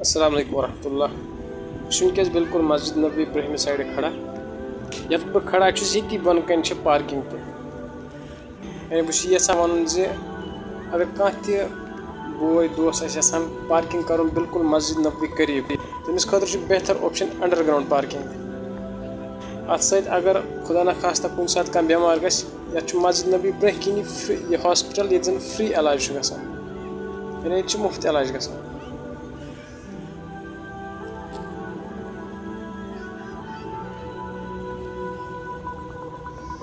अस्सलाम वालेकुम वरहमतुल्लाह। वुनकस बिल्कुल मस्जिद नबी ब्रहम साइड खड़ा ये बह खड़ा ये बन कन पार्किंग तह बस यहां वन अगर कह बोय दोस्त यहां पार्किंग कर बिल्कुल मस्जिद नबी करीब तमिस खतर बेहतर ऑप्शन अंडरग्राउंड पार्किंग अत सत अगर खुदा न खास्ता कुन सात कह बेमार गस मस्जिद नबी ब्रह किन यह हॉस्पिटल ये जन फ्री इलाज गसान ये मुफ्त इलाज गसान।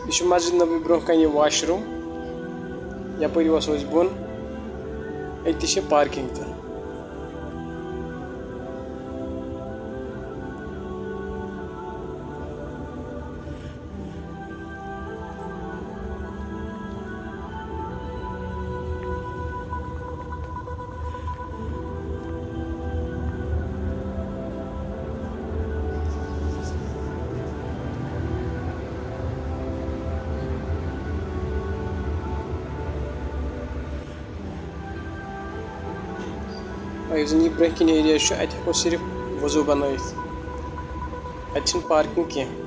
यह मस्जिद नबी ब्रोह कन यह वाशरूम यपर वसो बोन अत पार्किंग तह। यह ब्रह किन एरिया हेको सिर्फ वजू बनत पार्किंग कह।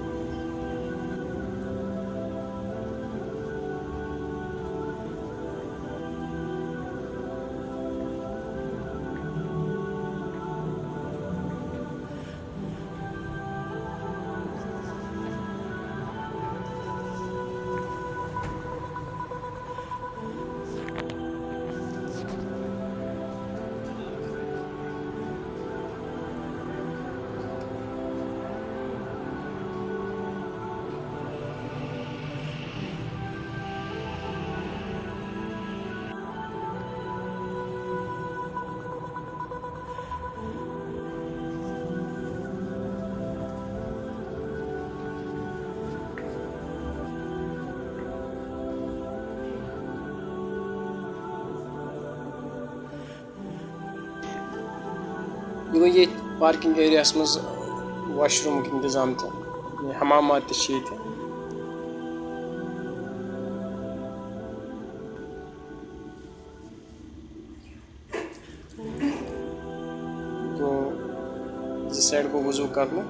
यह ये पार्किंग एरिया मज वाशरूम इंतजाम तह हमामात तो इस साइड को वजू करना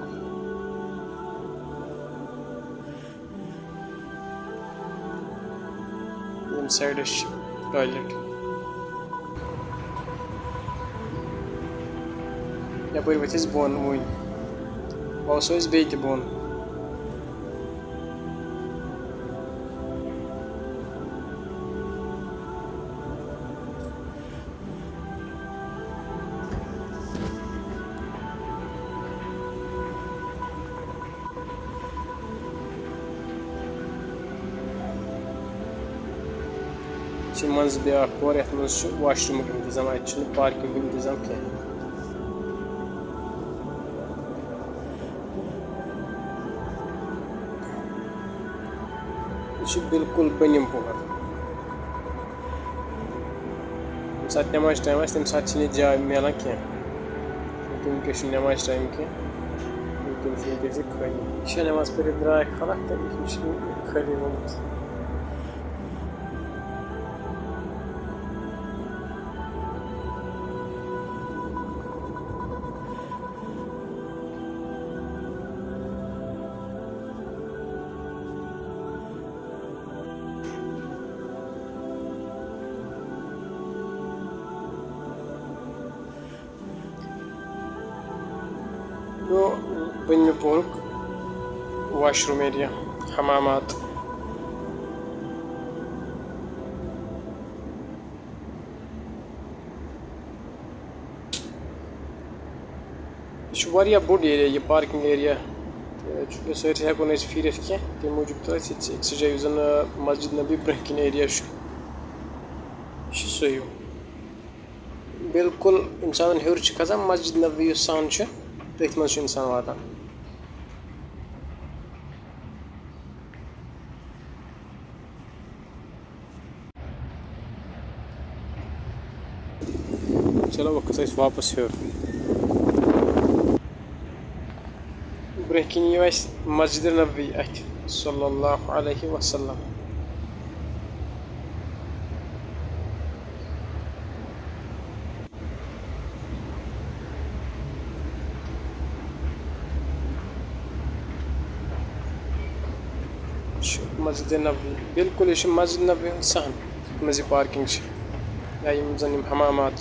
साइड टॉयलेट यपर वथिस बोन वन बसो बे बोन। मज ब्या पोर ये मज वाशरूम इंतजाम अत पार्किंग इंतजाम कह। यह बिल्कुल बनिम पोर यम सात नमाज टाइम तम सात जाय मिलान कह वनकस नमाज टाइम कह खाली नमाज पर द्राय खलक तो खाली वोमुत। बन पोरुक वाशरूम एरिया हमामात यह बोड़ एरिया यह पार्किंग एरिया सारे हेको फिर कह तम मूजूब तो अक्स जाए जन मस्जिद नबी ब्रह किन एरिया सही बिल्कुल इंसान हर खसान मस्जिद नबी सान तथ मज इंसान वातान। चलो वक्त वापस हर ब्रह किन मस्जिद नबी अत सल्लल्लाहु अलैहि वसल्लम। मस्जिद नबवी बिल्कुल यह मस्जिद नबवी सहन मज पार्किंग या यम जन हमामात।